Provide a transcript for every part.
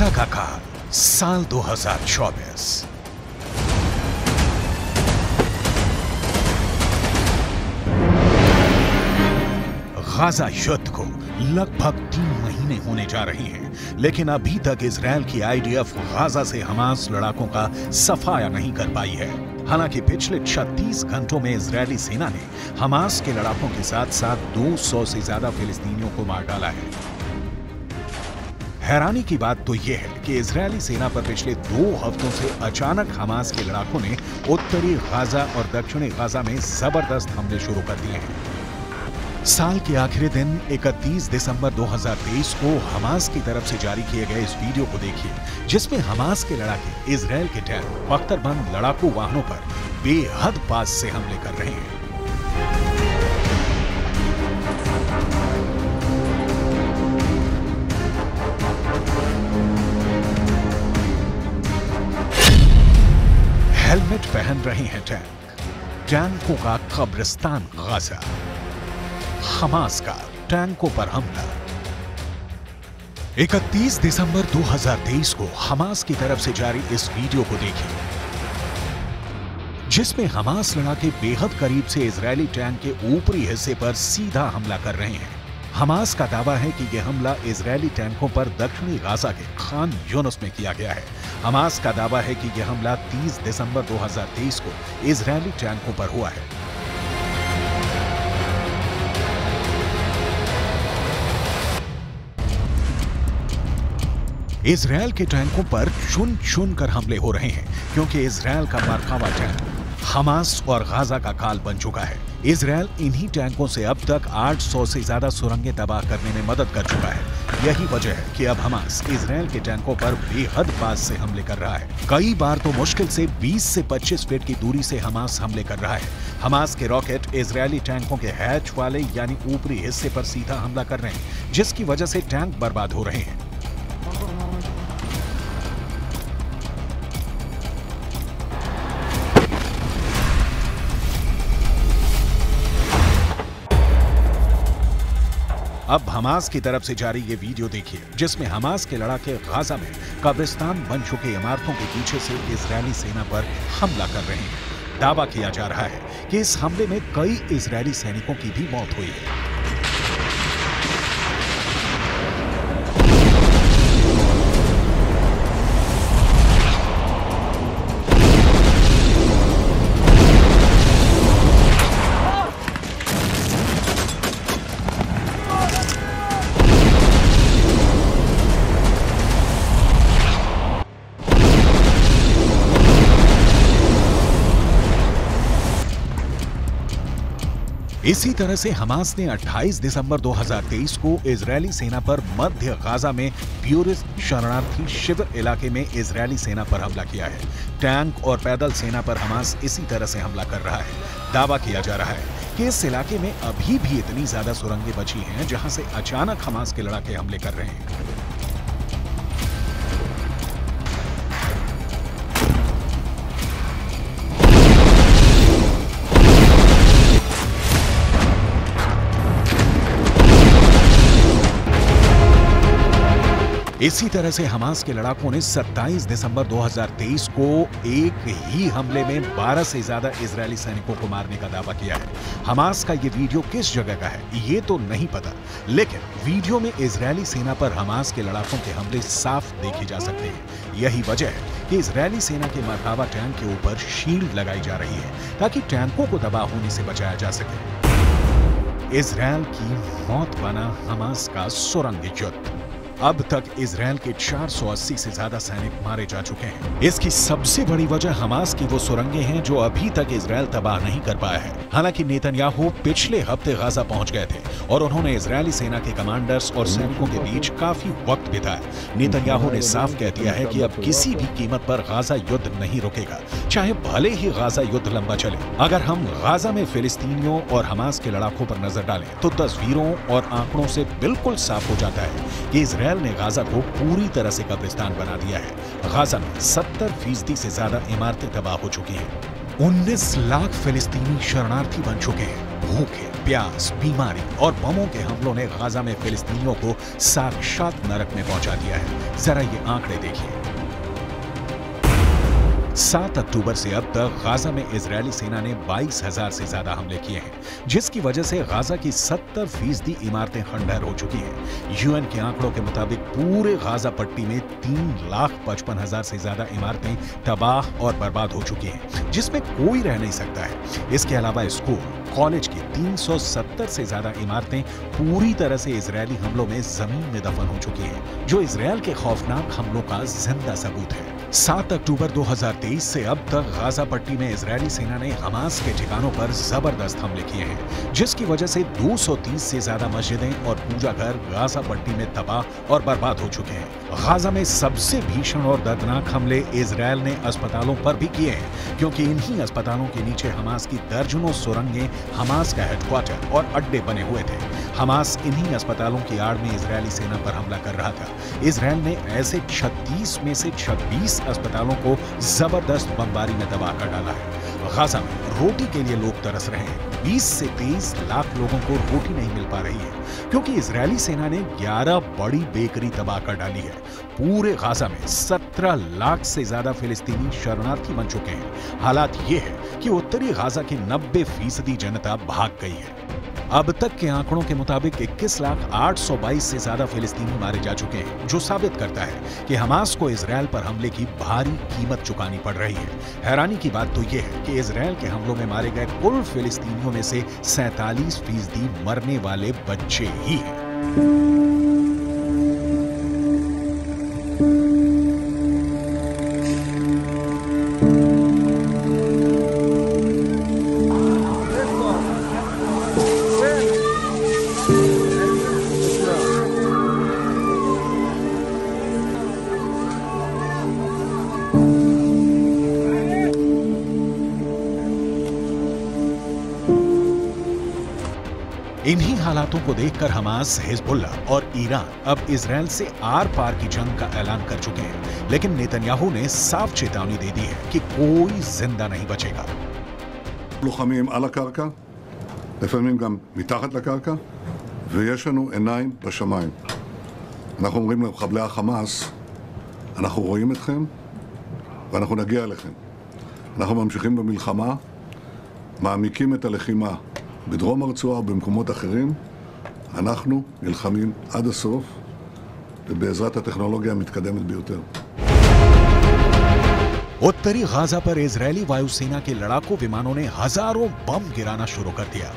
Gaza का काल साल 2024। गाजा युद्ध को लगभग 3 महीने होने जा रहे हैं, लेकिन अभी तक इजरायल की आईडीएफ गाजा से हमास लड़ाकों का सफाया नहीं कर पाई है। हालांकि पिछले 36 घंटों में इजरायली सेना ने हमास के लड़ाकों के साथ साथ 200 से ज्यादा फिलिस्तीनियों को मार डाला है। हैरानी की बात तो यह है कि इजरायली सेना पर पिछले 2 हफ्तों से अचानक हमास के लड़ाकों ने उत्तरी गाजा और दक्षिणी गाजा में जबरदस्त हमले शुरू कर दिए हैं। साल के आखिरी दिन 31 दिसंबर 2023 को हमास की तरफ से जारी किए गए इस वीडियो को देखिए, जिसमें हमास के लड़ाके इजरायल के टैंक बख्तरबंद लड़ाकू वाहनों पर बेहद पास से हमले कर रहे हैं। हेलमेट पहन रहे हैं टैंकों का कब्रिस्तान गाजा। हमास का टैंकों पर हमला। 31 दिसंबर 2023 को हमास की तरफ से जारी इस वीडियो को देखिए, जिसमें हमास लड़ाके बेहद करीब से इजरायली टैंक के ऊपरी हिस्से पर सीधा हमला कर रहे हैं। हमास का दावा है कि यह हमला इजरायली टैंकों पर दक्षिणी गाजा के खान यूनुस में किया गया है। हमास का दावा है कि यह हमला 30 दिसंबर 2023 को इजरायली टैंकों पर हुआ है। इजरायल के टैंकों पर चुन चुन कर हमले हो रहे हैं, क्योंकि इजरायल का मरकावा टैंक हमास और गाजा का काल बन चुका है। इजरायल इन्हीं टैंकों से अब तक 800 से ज्यादा सुरंगें तबाह करने में मदद कर चुका है। यही वजह है कि अब हमास इजरायल के टैंकों पर बेहद पास से हमले कर रहा है। कई बार तो मुश्किल से 20 से 25 फीट की दूरी से हमास हमले कर रहा है। हमास के रॉकेट इजरायली टैंकों के हैच वाले यानी ऊपरी हिस्से पर सीधा हमला कर रहे हैं, जिसकी वजह से टैंक बर्बाद हो रहे हैं। अब हमास की तरफ से जारी ये वीडियो देखिए, जिसमें हमास के लड़ाके गाजा में कब्रिस्तान बन चुके इमारतों के पीछे से इजरायली सेना पर हमला कर रहे हैं। दावा किया जा रहा है कि इस हमले में कई इजरायली सैनिकों की भी मौत हुई है। इसी तरह से हमास ने 28 दिसंबर 2023 को इजरायली सेना पर मध्य गाजा में ब्यूरिस शरणार्थी शिविर इलाके में इजरायली सेना पर हमला किया है। टैंक और पैदल सेना पर हमास इसी तरह से हमला कर रहा है। दावा किया जा रहा है कि इस इलाके में अभी भी इतनी ज्यादा सुरंगें बची हैं, जहां से अचानक हमास के लड़ाके हमले कर रहे हैं। इसी तरह से हमास के लड़ाकों ने 27 दिसंबर 2023 को एक ही हमले में 12 से ज्यादा इजरायली सैनिकों को मारने का दावा किया है। हमास का ये वीडियो किस जगह का है ये तो नहीं पता, लेकिन वीडियो में इजरायली सेना पर हमास के लड़ाकों के हमले साफ देखे जा सकते हैं। यही वजह है कि इजरायली सेना के मरकावा टैंक के ऊपर शील्ड लगाई जा रही है, ताकि टैंकों को तबाह होने से बचाया जा सके। इजरायल की मौत बना हमास का सुरंग युद्ध। अब तक इजरायल के 480 से ज्यादा सैनिक मारे जा चुके हैं। इसकी सबसे बड़ी वजह हमास की वो सुरंगें हैं जो अभी तक इजरायल तबाह नहीं कर पाया है। हालांकि नेतन्याहू पिछले हफ्ते गाजा पहुंच गए थे और उन्होंने इजरायली सेना के कमांडर्स और सैनिकों के बीच काफी वक्त बिताया। नेतन्याहू ने साफ कह दिया है कि अब किसी भी कीमत पर गाजा युद्ध नहीं रुकेगा, चाहे भले ही गाजा युद्ध लंबा चले। अगर हम गाजा में फिलिस्तीनियों और हमास के लड़ाकों पर नजर डालें तो तस्वीरों और आंकड़ों से बिल्कुल साफ हो जाता है कि इजरायल ने गाजा को पूरी तरह से कब्रिस्तान बना दिया है। गाजा में 70% से ज्यादा इमारतें तबाह हो चुकी हैं। 19 लाख फिलिस्तीनी शरणार्थी बन चुके हैं। भूखे, प्यास, बीमारी और बमों के हमलों ने गाजा में फिलिस्तीनियों को साक्षात नरक में पहुंचा दिया है। जरा ये आंकड़े देखिए। 7 अक्टूबर से अब तक गाजा में इजरायली सेना ने 22,000 से ज्यादा हमले किए हैं, जिसकी वजह से गाजा की 70% इमारतें खंडहर हो चुकी हैं। यूएन के आंकड़ों के मुताबिक पूरे गाजा पट्टी में 3,55,000 से ज्यादा इमारतें तबाह और बर्बाद हो चुकी हैं, जिसमें कोई रह नहीं सकता है। इसके अलावा स्कूल, कॉलेज की 370 से ज्यादा इमारतें पूरी तरह से इजरायली हमलों में जमीन में दफन हो चुकी हैं, जो इजरायल के खौफनाक हमलों का जिंदा सबूत है। 7 अक्टूबर 2023 से अब तक गाजा पट्टी में इजरायली सेना ने हमास के ठिकानों पर जबरदस्त हमले किए हैं, जिसकी वजह से 230 से ज्यादा मस्जिदें और पूजा घर गाजा पट्टी में तबाह और बर्बाद हो चुके हैं। गाजा में सबसे भीषण और दर्दनाक हमले इजरायल ने अस्पतालों पर भी किए हैं, क्योंकि इन्हीं अस्पतालों के नीचे हमास की दर्जनों सुरंगें हमास का हेडक्वार्टर और अड्डे बने हुए थे। हमास इन्हीं अस्पतालों की आड़ में इजरायली सेना पर हमला कर रहा था। इजरायल ने ऐसे 36 में से 26 अस्पतालों को जबरदस्त बमबारी में तबाह कर डाला है। गाजा में रोटी के लिए लोग तरस रहे हैं। 20 से 23 लाख लोगों को रोटी नहीं मिल पा रही है, क्योंकि इजरायली सेना ने 11 बड़ी बेकरी तबाह कर डाली है। पूरे गाजा में 17 लाख से ज्यादा फिलिस्तीनी शरणार्थी बन चुके हैं। हालात ये है कि उत्तरी गाजा की 90% जनता भाग गई है। अब तक के आंकड़ों के मुताबिक 21,822 से ज्यादा फिलिस्तीनी मारे जा चुके हैं, जो साबित करता है कि हमास को इजरायल पर हमले की भारी कीमत चुकानी पड़ रही है। हैरानी की बात तो यह है कि इजरायल के हमलों में मारे गए कुल फिलिस्तीनियों में से 47% मरने वाले बच्चे ही हैं। इन्हीं हालातों को देखकर हमास, हिजबुल्ला और ईरान अब इजरायल से आर पार की जंग का ऐलान कर चुके हैं। लेकिन नेतन्याहू ने साफ चेतावनी दे दी है कि कोई जिंदा नहीं बचेगा। לוחמים על הקרקע, לפעמים גם מתחת לקרקע, ויש לנו עיניים בשמיים. אנחנו אומרים למחבלי החמאס, אנחנו רואים אתכם ואנחנו נגיע אליכם. אנחנו ממשיכים במלחמה, מעמיקים את הלחימה בדרום הרצועה ובמקומות אחרים. אנחנו נלחמים עד הסוף, ובעזרת הטכנולוגיה המתקדמת ביותר. उत्तरी गाजा पर इजरायली वायुसेना के लड़ाकू विमानों ने हजारों बम गिराना शुरू कर दिया।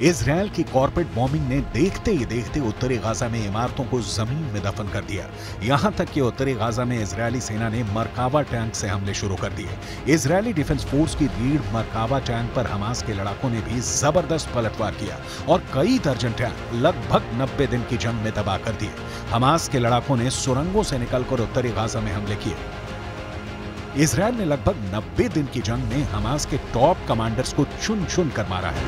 इजरायल की कॉर्पोरेट बॉम्बिंग ने देखते ही देखते उत्तरी गाजा में इमारतों को जमीन में दफन कर दिया। यहां तक कि उत्तरी गाजा में इजरायली सेना ने मरकावा टैंक से हमले शुरू कर दिए। इजरायली डिफेंस फोर्स की रीढ़ मरकावा टैंक पर हमास के लड़ाकों ने भी जबरदस्त पलटवार किया और कई दर्जन टैंक लगभग 90 दिन की जंग में तबाह कर दिए। हमास के लड़ाकों ने सुरंगों से निकलकर उत्तरी गाजा में हमले किए। इजरायल ने लगभग 90 दिन की जंग में हमास के टॉप कमांडर्स को चुन चुन कर मारा है।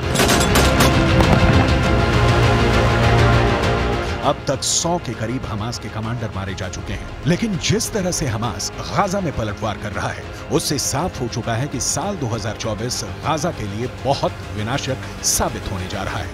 अब तक 100 के करीब हमास के कमांडर मारे जा चुके हैं। लेकिन जिस तरह से हमास गाजा में पलटवार कर रहा है, उससे साफ हो चुका है कि साल 2024 गाजा के लिए बहुत विनाशक साबित होने जा रहा है।